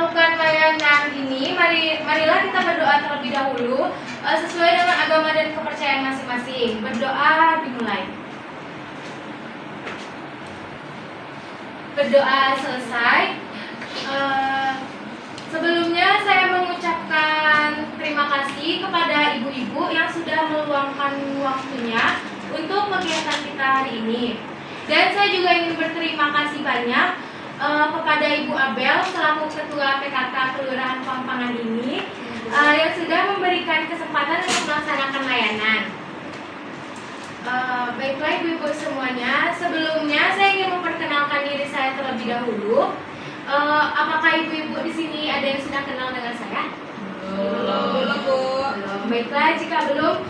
melakukan layanan ini, marilah kita berdoa terlebih dahulu sesuai dengan agama dan kepercayaan masing-masing. Berdoa dimulai. Berdoa selesai. Sebelumnya saya mengucapkan terima kasih kepada ibu-ibu yang sudah meluangkan waktunya untuk kegiatan kita hari ini. Dan saya juga ingin berterima kasih banyak kepada Ibu Abel selaku Ketua PKK Kelurahan Pampangan ini yang sudah memberikan kesempatan untuk melaksanakan layanan. Baiklah ibu-ibu semuanya, sebelumnya saya ingin memperkenalkan diri saya terlebih dahulu. Apakah ibu-ibu di sini ada yang sudah kenal dengan saya? Belum, Bu. Baiklah, jika belum,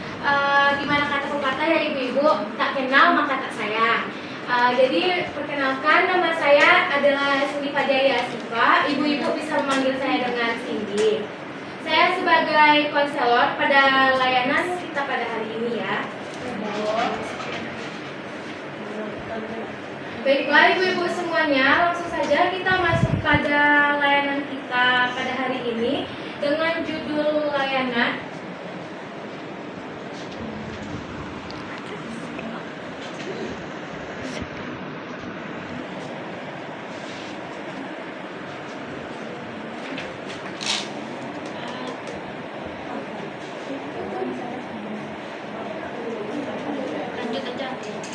gimana kata pepatah ya ibu-ibu, tak kenal maka tak sayang. Jadi perkenalkan, nama saya adalah Cindy Fajari Asifa. Ibu-ibu bisa memanggil saya dengan Cindy. Saya sebagai konselor pada layanan kita pada hari ini ya. Baiklah ibu-ibu semuanya, langsung saja kita masuk pada layanan kita pada hari ini dengan judul layanan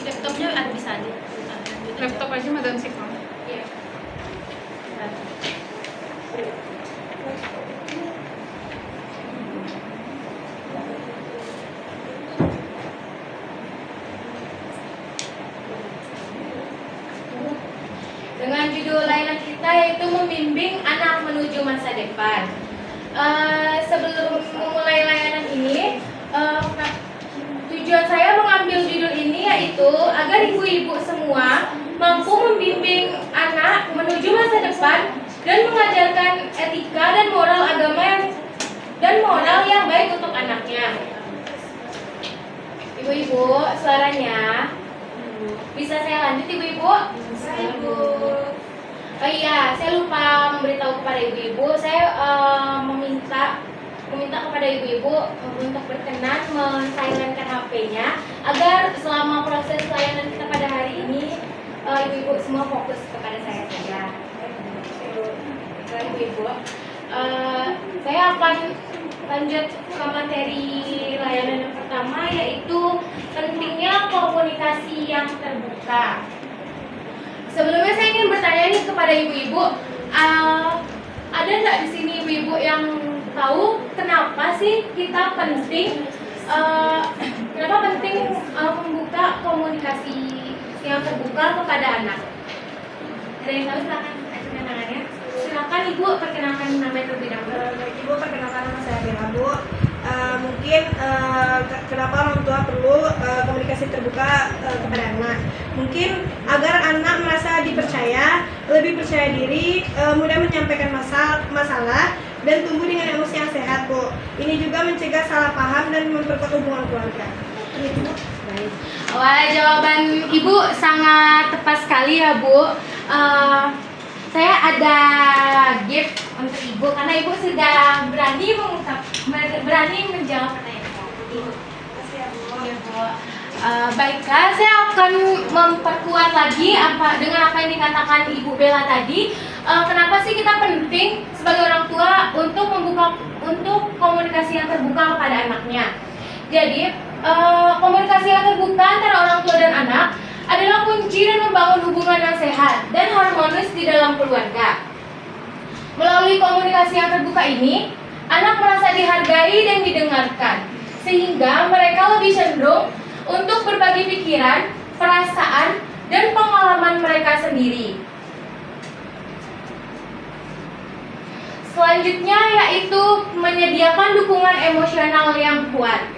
laptopnya bisa di Laptop aja Madam Sikam. Iya. Dengan judul layanan kita yaitu membimbing anak menuju masa depan. Sebelum memulai layanan ini, tujuan saya mengambil judul ini yaitu agar ibu-ibu semua mampu membimbing anak menuju masa depan dan mengajarkan etika dan moral agama yang baik untuk anaknya. Ibu-ibu, suaranya bisa saya lanjut ibu-ibu? Bisa ibu. Oh iya, saya lupa memberitahu kepada ibu-ibu, saya meminta kepada ibu-ibu untuk berkenan men-silentkan HP-nya agar selama proses layanan kita pada hari ini ibu-ibu semua fokus kepada saya saja. Ibu-ibu, saya akan lanjut ke materi layanan yang pertama yaitu pentingnya komunikasi yang terbuka. Sebelumnya saya ingin bertanya nih kepada ibu-ibu, ada nggak di sini ibu-ibu yang tahu kenapa sih kita penting membuka komunikasi yang terbuka kepada anak? Ada yang tahu? Silakan acungkan tangannya. Silakan ibu perkenalkan namanya terlebih dahulu. Ibu, perkenalkan nama saya Bella, Bu. Mungkin kenapa orang tua perlu komunikasi terbuka kepada anak? Mungkin agar anak merasa dipercaya, lebih percaya diri, mudah menyampaikan masalah dan tumbuh dengan emosi yang sehat, Bu. Ini juga mencegah salah paham dan memperkuat hubungan keluarga. Baik. Wah, jawaban ibu sangat tepat sekali ya, Bu. Saya ada gift untuk ibu karena ibu sudah berani menjawab pertanyaan ibu. Makasih ya, Bu. Iya, Bu. Baiklah, saya akan memperkuat lagi dengan apa yang dikatakan Ibu Bella tadi. Kenapa sih kita penting sebagai orang tua untuk komunikasi yang terbuka kepada anaknya? Jadi komunikasi yang terbuka antara orang tua dan anak adalah kunci dan membangun hubungan yang sehat dan harmonis di dalam keluarga. Melalui komunikasi yang terbuka ini, anak merasa dihargai dan didengarkan, sehingga mereka lebih cenderung untuk berbagi pikiran, perasaan, dan pengalaman mereka sendiri. Selanjutnya yaitu menyediakan dukungan emosional yang kuat.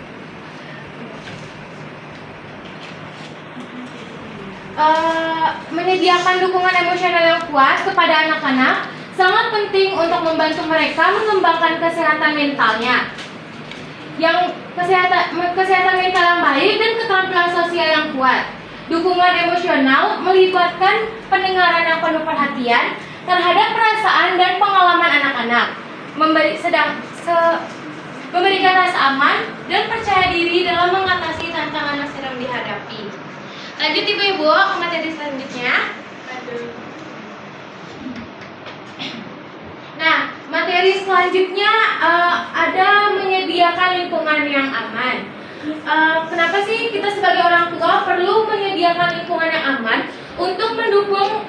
Menyediakan dukungan emosional yang kuat kepada anak-anak sangat penting untuk membantu mereka mengembangkan kesehatan mentalnya. Yang kesehatan mental yang baik dan keterampilan sosial yang kuat. Dukungan emosional melibatkan pendengaran yang penuh perhatian terhadap perasaan dan pengalaman anak-anak, memberikan rasa aman dan percaya diri dalam mengatasi tantangan yang sedang dihadapi. Lanjut Ibu-ibu ke materi selanjutnya. Nah, materi selanjutnya ada menyediakan lingkungan yang aman. Kenapa sih kita sebagai orang tua perlu menyediakan lingkungan yang aman untuk mendukung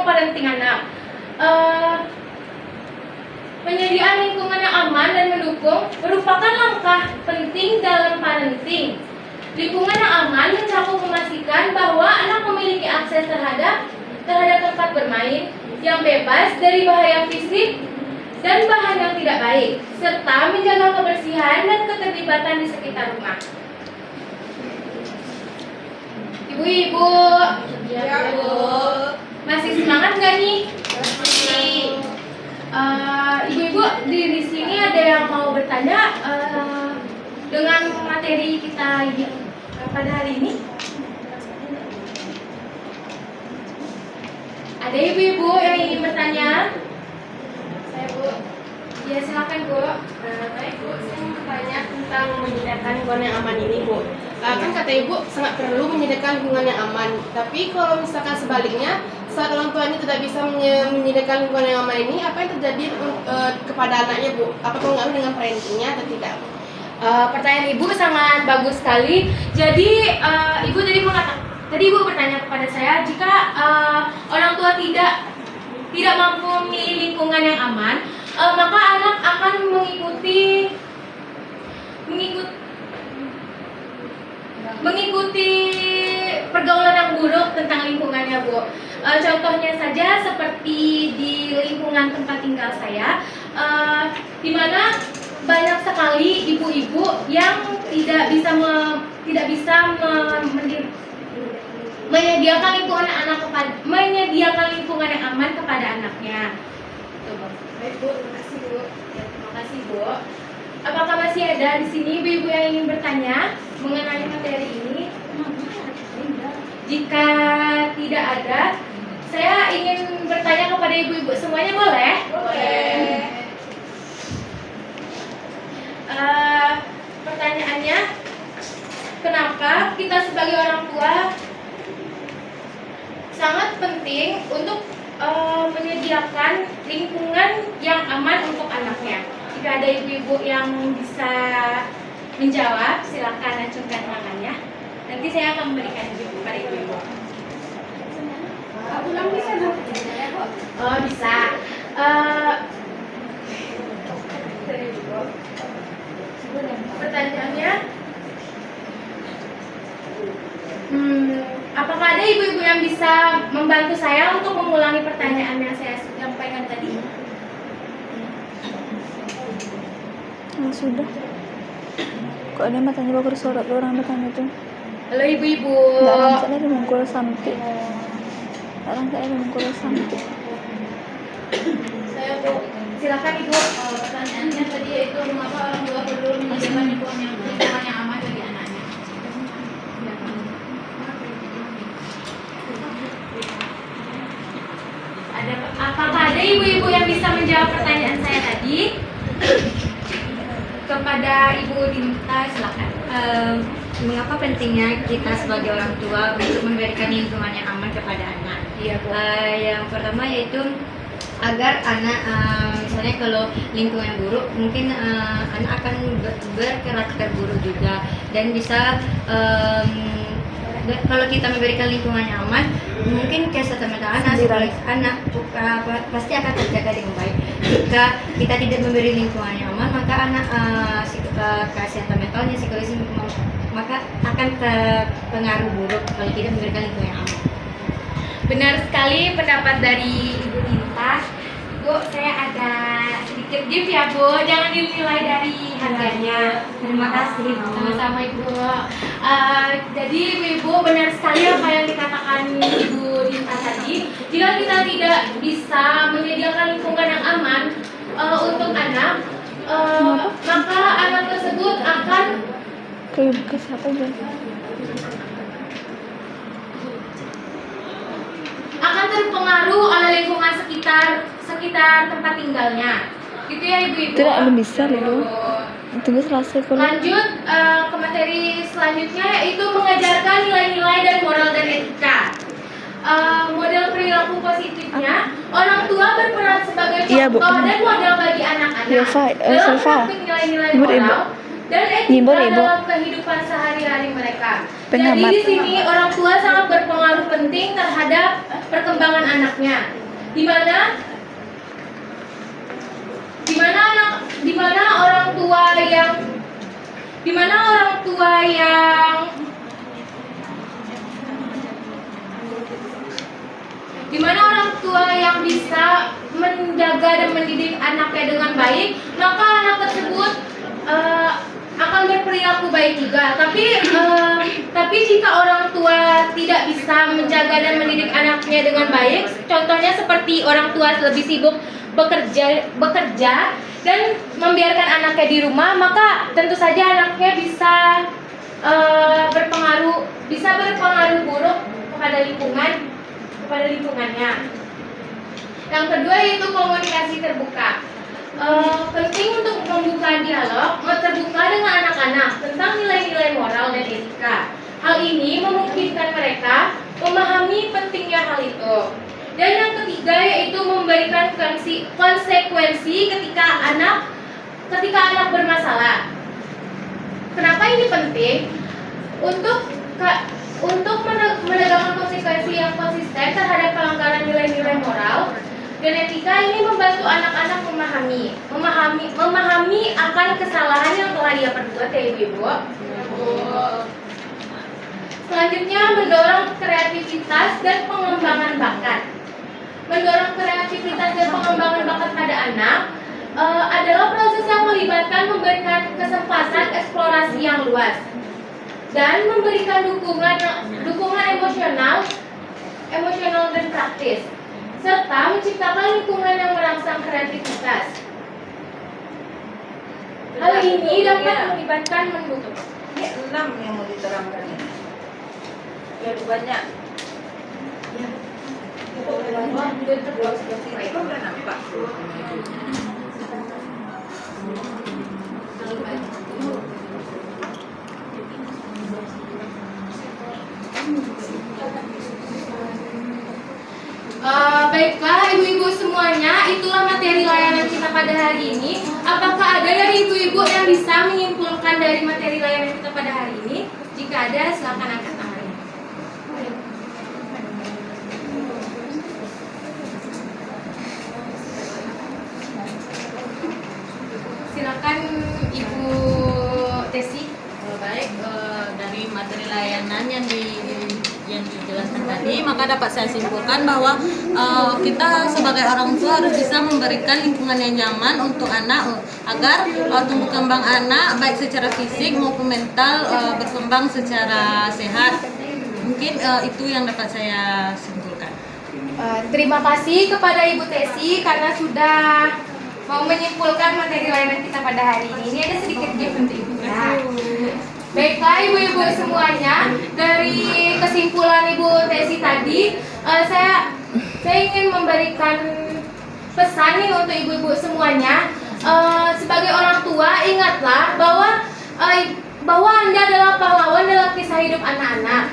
parenting anak? Penyediaan lingkungan yang aman dan mendukung merupakan langkah penting dalam parenting. Lingkungan yang aman mencakup memastikan bahwa anak memiliki akses terhadap tempat bermain yang bebas dari bahaya fisik dan bahan yang tidak baik, serta menjaga kebersihan dan keterlibatan di sekitar rumah. Ibu-ibu, Ya, Bu. masih semangat nggak nih? Ibu-ibu di sini ada yang mau bertanya dengan materi kita pada hari ini? Ada ibu-ibu yang ingin bertanya? Saya Bu. Ya silakan Bu. Baik Bu, saya mau bertanya tentang menyediakan lingkungan yang aman ini Bu. Kan kata Ibu sangat perlu menyediakan lingkungan yang aman. Tapi kalau misalkan sebaliknya, saat orang tua ini tidak bisa menyediakan lingkungan yang aman ini, apa yang terjadi kepada anaknya Bu? Apa pengaruh dengan parentingnya atau tidak? Pertanyaan Ibu sangat bagus sekali. Jadi Ibu tadi Ibu bertanya kepada saya, jika orang tua tidak mampu memilih lingkungan yang aman, maka anak akan mengikuti pergaulan yang buruk tentang lingkungannya Bu. Contohnya saja seperti di lingkungan tempat tinggal saya, di mana banyak sekali ibu-ibu yang tidak bisa menyediakan lingkungan yang aman kepada anaknya. Baik Bu, terima kasih Bu. Ya, terima kasih Bu. Apakah masih ada di sini ibu-ibu yang ingin bertanya mengenai materi ini? Jika tidak ada, saya ingin bertanya kepada ibu-ibu semuanya, boleh? Boleh. Pertanyaannya, kenapa kita sebagai orang tua sangat penting untuk menyediakan lingkungan yang aman untuk anaknya? Jika ada ibu-ibu yang bisa menjawab, silakan acungkan tangannya. Nanti saya akan memberikan kepada ibu-ibu. Oh, bisa. Pertanyaannya, apakah ada ibu-ibu yang bisa membantu saya untuk mengulangi pertanyaan yang saya sampaikan tadi? Sudah. Kok ada matanya bagus sorot orang bertanya tuh? Halo ibu-ibu. Nggak rancak ada mengkul sampai. Nggak rancak ada mengkul sampai. Saya Bu, silakan ibu. Pertanyaannya tadi yaitu mengapa orang tua perlu menyediakan lingkungan yang aman bagi anaknya? Apakah ada ibu-ibu yang bisa menjawab pertanyaan saya tadi? Kepada Ibu Dinta, silakan. Mengapa pentingnya kita sebagai orang tua untuk memberikan lingkungan yang aman kepada anak? Iya Bu. Yang pertama yaitu agar anak, misalnya kalau lingkungan buruk, mungkin anak akan berkarakter buruk juga, dan bisa kalau kita memberikan lingkungan yang aman, mungkin kesehatan mental anak, psikologis anak pasti akan terjaga dengan baik. Jika kita tidak memberi lingkungan yang aman, maka anak kesehatan mentalnya, psikologis maka akan terpengaruh buruk kalau tidak memberikan lingkungan yang aman. Benar sekali pendapat dari Ibu Dinta. Bu, saya ada sedikit gift ya Bu, jangan dinilai dari harganya. Terima kasih Bu. Sama-sama Ibu. Jadi Ibu benar sekali apa yang dikatakan Ibu Dinta tadi. Jika kita tidak bisa menyediakan lingkungan yang aman untuk anak, maka anak tersebut akan Kayak ke siapa aja? sekitar tempat tinggalnya. Gitu ya ibu-ibu. Tidak belum bisa loh. Tunggu selesai kalau. Lanjut ke materi selanjutnya, yaitu mengajarkan nilai-nilai dan moral dan etika. Model perilaku positifnya, orang tua berperan sebagai Iya, Bu. contoh dan model bagi anak-anak Iya, Fa. dalam Salva. praktik nilai-nilai Ibu, Ibu. moral dan etika Ibu, Ibu. dalam kehidupan sehari-hari mereka. Pengamat. Jadi di sini orang tua sangat berpengaruh penting terhadap perkembangan anaknya. Di mana orang tua yang bisa menjaga dan mendidik anaknya dengan baik, maka anak tersebut akan berperilaku baik juga. Tapi jika orang tua tidak bisa menjaga dan mendidik anaknya dengan baik, contohnya seperti orang tua lebih sibuk bekerja dan membiarkan anaknya di rumah, maka tentu saja anaknya bisa berpengaruh buruk kepada lingkungannya. Yang kedua yaitu komunikasi terbuka. Penting untuk membuka dialog terbuka dengan anak-anak tentang nilai-nilai moral dan etika. Hal ini memungkinkan mereka memahami pentingnya hal itu. Dan yang ketiga yaitu memberikan konsekuensi ketika anak bermasalah. Kenapa ini penting? Untuk menegakkan konsekuensi yang konsisten terhadap pelanggaran nilai-nilai moral dan etika, ini membantu anak-anak memahami akan kesalahan yang telah ia perbuat, ya ibu-ibu. Selanjutnya, mendorong kreativitas dan pengembangan bakat. Mendorong kreativitas dan pengembangan bakat pada anak adalah proses yang melibatkan memberikan kesempatan eksplorasi yang luas dan memberikan dukungan emosional dan praktis, serta menciptakan lingkungan yang merangsang kreativitas. Hal ini dapat melibatkan mendukung. Ini 6 yang mau diterangkan ini. Biar banyak. Itu udah nampak. Baiklah ibu-ibu semuanya, itulah materi layanan kita pada hari ini. Apakah ada dari ibu-ibu yang bisa menyimpulkan dari materi layanan kita pada hari ini? Jika ada, silakan angkat tangannya. Silakan Ibu Tesi. Baik, dari materi layanan yang dijelaskan tadi, maka dapat saya simpulkan bahwa kita sebagai orang tua harus bisa memberikan lingkungan yang nyaman untuk anak agar tumbuh kembang anak baik secara fisik maupun mental berkembang secara sehat. Mungkin itu yang dapat saya simpulkan. Terima kasih kepada Ibu Tesi karena sudah mau menyimpulkan materi layanan kita pada hari ini. Ini ada sedikit gift untuk Ibu ya. Baiklah ibu-ibu semuanya, dari kesimpulan Ibu Tesi tadi, saya ingin memberikan pesan nih untuk ibu-ibu semuanya. Sebagai orang tua, ingatlah bahwa Anda adalah pahlawan dalam kisah hidup anak-anak.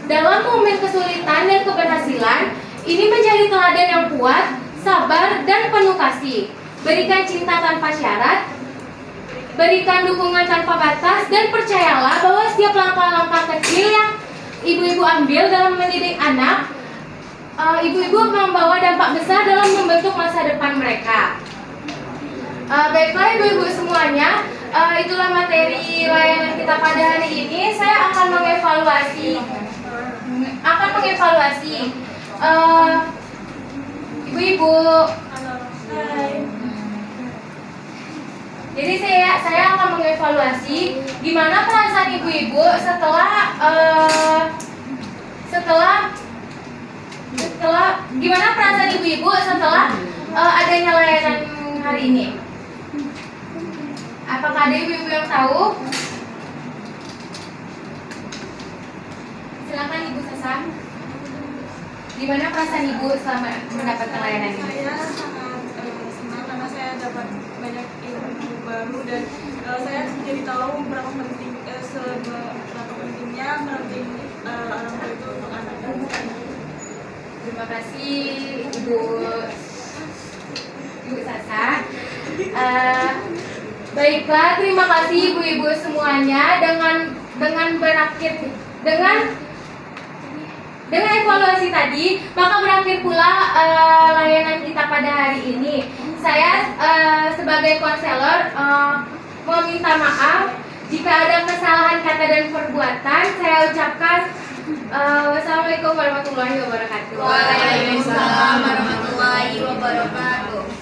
Dalam momen kesulitan dan keberhasilan, ini menjadi teladan yang kuat, sabar, dan penuh kasih. Berikan cinta tanpa syarat, berikan dukungan tanpa batas, dan percayalah bahwa setiap langkah-langkah kecil yang ibu-ibu ambil dalam mendidik anak, ibu-ibu membawa dampak besar dalam membentuk masa depan mereka. Baiklah ibu-ibu semuanya, itulah materi layanan kita pada hari ini. Saya akan mengevaluasi ibu-ibu. Jadi saya akan mengevaluasi gimana perasaan ibu-ibu setelah adanya layanan hari ini. Apakah ada ibu-ibu yang tahu? Silakan Ibu Sasan. Gimana perasaan Ibu selama mendapatkan layanan ini? Saya sangat senang karena saya dapat banyak ilmu baru dan saya jadi tahu berapa pentingnya merawat orang tua itu untuk anak. Terima kasih Ibu Sasa. Baiklah, terima kasih ibu-ibu semuanya dengan berakhir dengan evaluasi tadi, maka berakhir pula layanan kita pada hari ini. Saya sebagai konselor meminta maaf jika ada kesalahan kata dan perbuatan. Saya ucapkan wassalamualaikum warahmatullahi wabarakatuh. Waalaikumsalam warahmatullahi wabarakatuh.